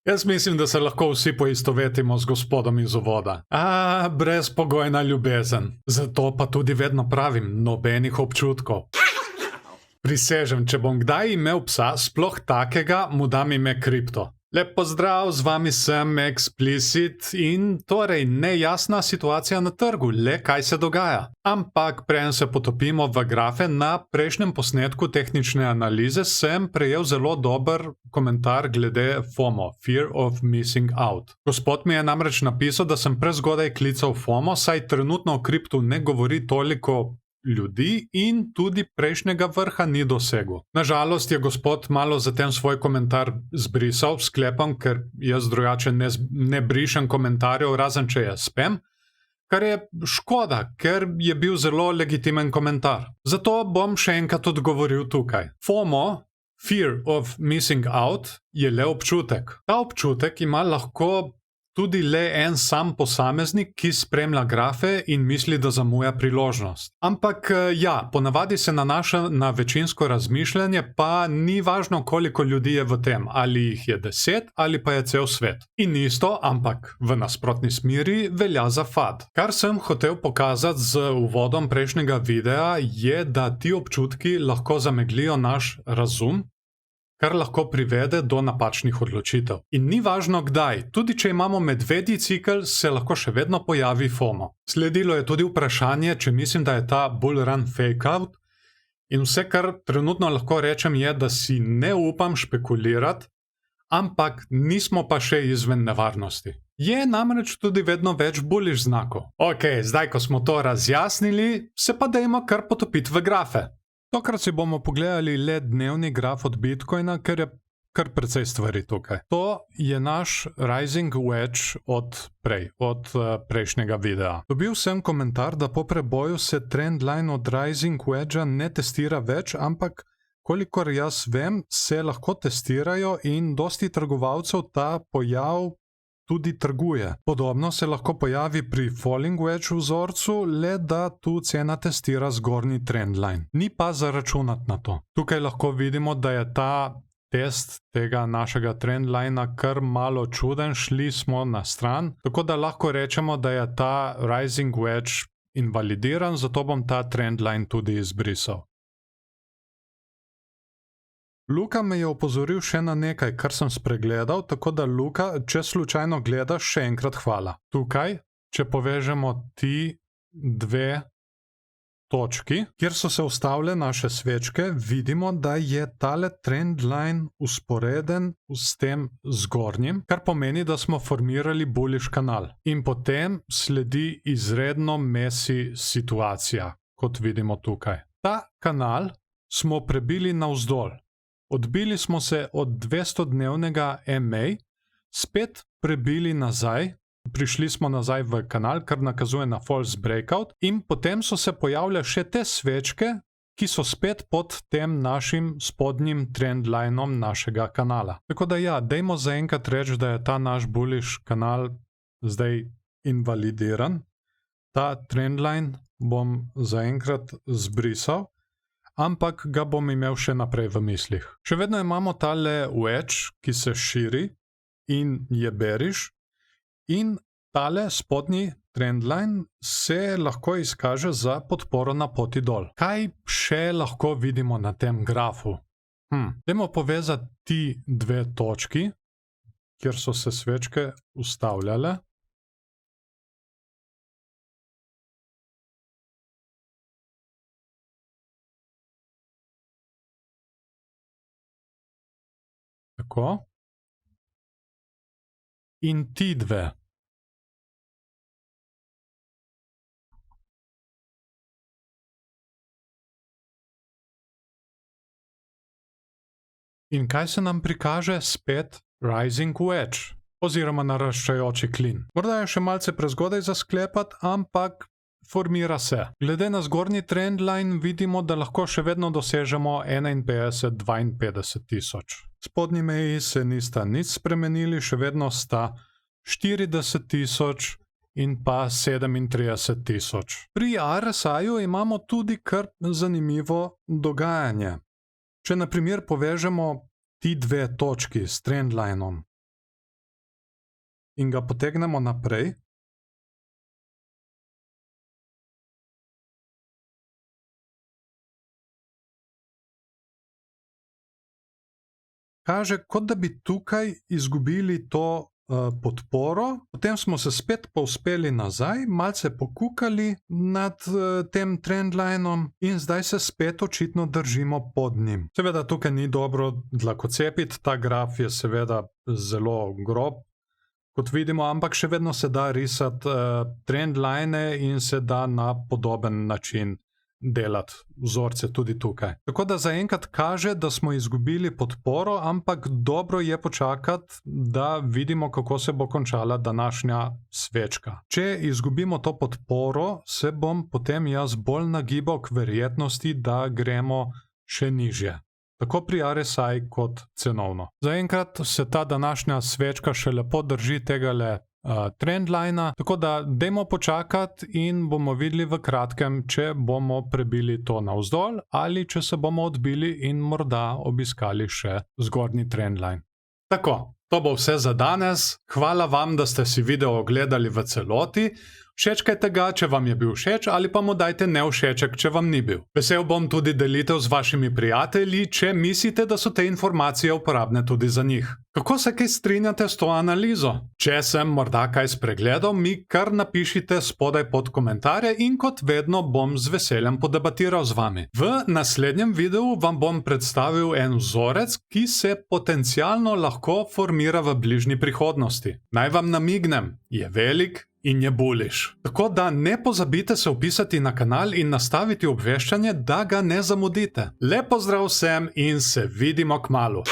Jaz mislim, da se lahko vsi poistovetimo z gospodom iz uvoda. Brezpogojna ljubezen. Zato pa tudi vedno pravim, nobenih občutkov. Prisežem, če bom kdaj imel psa, sploh takega, mu dam ime Kripto. Lep pozdrav, z vami sem Explicit in torej nejasna situacija na trgu, le kaj se dogaja. Ampak preden se potopimo v grafe, na prejšnjem posnetku tehnične analize sem prejel zelo dober komentar glede FOMO, Fear of Missing Out. Gospod mi je namreč napisal, da sem prezgodaj klical FOMO, saj trenutno o kriptu ne govori toliko ljudi in tudi prejšnjega vrha ni dosegel. Nažalost je gospod malo zatem svoj komentar zbrisal, sklepam, ker jaz drugače ne brišem komentarjev, razen če je spam, kar je škoda, ker je bil zelo legitimen komentar. Zato bom še enkrat odgovoril tukaj. FOMO, Fear of Missing Out, je le občutek. Ta občutek ima lahko tudi le en sam posameznik, ki spremlja grafe in misli, da zamuja priložnost. Ampak ja, ponavadi se nanaša na večinsko razmišljanje, pa ni važno, koliko ljudi je v tem, ali jih je 10 ali pa je cel svet. In isto, ampak v nasprotni smeri velja za FAD. Kar sem hotel pokazati z uvodom prejšnjega videa, je, da ti občutki lahko zameglijo naš razum, kar lahko privede do napačnih odločitev. In ni važno kdaj, tudi če imamo medvedji cikel, se lahko še vedno pojavi FOMO. Sledilo je tudi vprašanje, če mislim, da je ta bull run fake out, in vse, kar trenutno lahko rečem, je, da si ne upam špekulirati, ampak nismo pa še izven nevarnosti. Je namreč tudi vedno več bullish znakov. Ok, zdaj, ko smo to razjasnili, se pa dajmo kar potopiti v grafe. Tokrat si bomo pogledali le dnevni graf od Bitcoina, ker je kar precej stvari tukaj. To je naš Rising Wedge od prejšnjega videa. Dobil sem komentar, da po preboju se trendline od Rising Wedgea ne testira več, ampak kolikor jaz vem, se lahko testirajo in dosti trgovalcev ta pojav tudi trguje. Podobno se lahko pojavi pri Falling Wedge vzorcu, le da tu cena testira zgornji trendline. Ni pa zaračunati na to. Tukaj lahko vidimo, da je ta test tega našega trendlinea kar malo čuden, šli smo na stran, tako da lahko rečemo, da je ta Rising Wedge invalidiran, zato bom ta trendline tudi izbrisal. Luka me je opozoril še na nekaj, kar sem spregledal, tako da Luka, če slučajno gledaš, še enkrat hvala. Tukaj, če povežemo ti dve točki, kjer so se ustavile naše svečke, vidimo, da je tale trendline usporeden s tem zgornjim, kar pomeni, da smo formirali bullish kanal. In potem sledi izredno messy situacija, kot vidimo tukaj. Ta kanal smo prebili navzdol. Odbili smo se od 200-dnevnega MA, spet prebili nazaj, prišli smo nazaj v kanal, kar nakazuje na false breakout, in potem so se pojavile še te svečke, ki so spet pod tem našim spodnjim trendlineom našega kanala. Tako da ja, dajmo zaenkrat reči, da je ta naš bullish kanal zdaj invalidiran. Ta trendline bom zaenkrat zbrisal, ampak ga bom imel še naprej v mislih. Še vedno imamo tale wedge, ki se širi in je bearish, in tale spodnji trendline se lahko izkaže za podporo na poti dol. Kaj še lahko vidimo na tem grafu? Dajmo povezati ti dve točki, kjer so se svečke ustavljale. Tako. In ti dve. In kaj se nam prikaže? Spet Rising Wedge, oziroma naraščajoči klin. Morda je še malce prezgodaj za sklepati, ampak formira se. Glede na zgornji trendline vidimo, da lahko še vedno dosežemo 51-52 tisoč. Spodnji meji se nista nič spremenili, še vedno sta 40 tisoč in pa 37 tisoč. Pri RSI-ju imamo tudi kar zanimivo dogajanje. Če na primer povežemo ti dve točki s trendlineom, in ga potegnemo naprej. Kaže, kot da bi tukaj izgubili to podporo, potem smo se spet povzpeli nazaj, malce pokukali nad tem trendlinom in zdaj se spet očitno držimo pod njim. Seveda tukaj ni dobro dlakocepiti, ta graf je seveda zelo grob, kot vidimo, ampak še vedno se da risati trendline in se da na podoben način delati vzorce tudi tukaj. Tako da zaenkrat kaže, da smo izgubili podporo, ampak dobro je počakati, da vidimo, kako se bo končala današnja svečka. Če izgubimo to podporo, se bom potem jaz bolj nagibal k verjetnosti, da gremo še nižje. Tako pri RSI kot cenovno. Zaenkrat se ta današnja svečka še lepo drži tegale trendlina, tako da dajmo počakati in bomo videli v kratkem, če bomo prebili to navzdol ali če se bomo odbili in morda obiskali še zgornji trendline. Tako, to bo vse za danes. Hvala vam, da ste si video ogledali v celoti. Všečkajte ga, če vam je bil všeč, ali pa mu dajte nevšeček, če vam ni bil. Vesel bom tudi delitev z vašimi prijatelji, če mislite, da so te informacije uporabne tudi za njih. Kako se kaj strinjate s to analizo? Če sem morda kaj spregledal, mi kar napišite spodaj pod komentarje in kot vedno bom z veseljem podebatiral z vami. V naslednjem videu vam bom predstavil en vzorec, ki se potencialno lahko formira v bližnji prihodnosti. Naj vam namignem, je velik in je bullish. Tako da ne pozabite se vpisati na kanal in nastaviti obveščanje, da ga ne zamudite. Lep pozdrav vsem in se vidimo kmalu.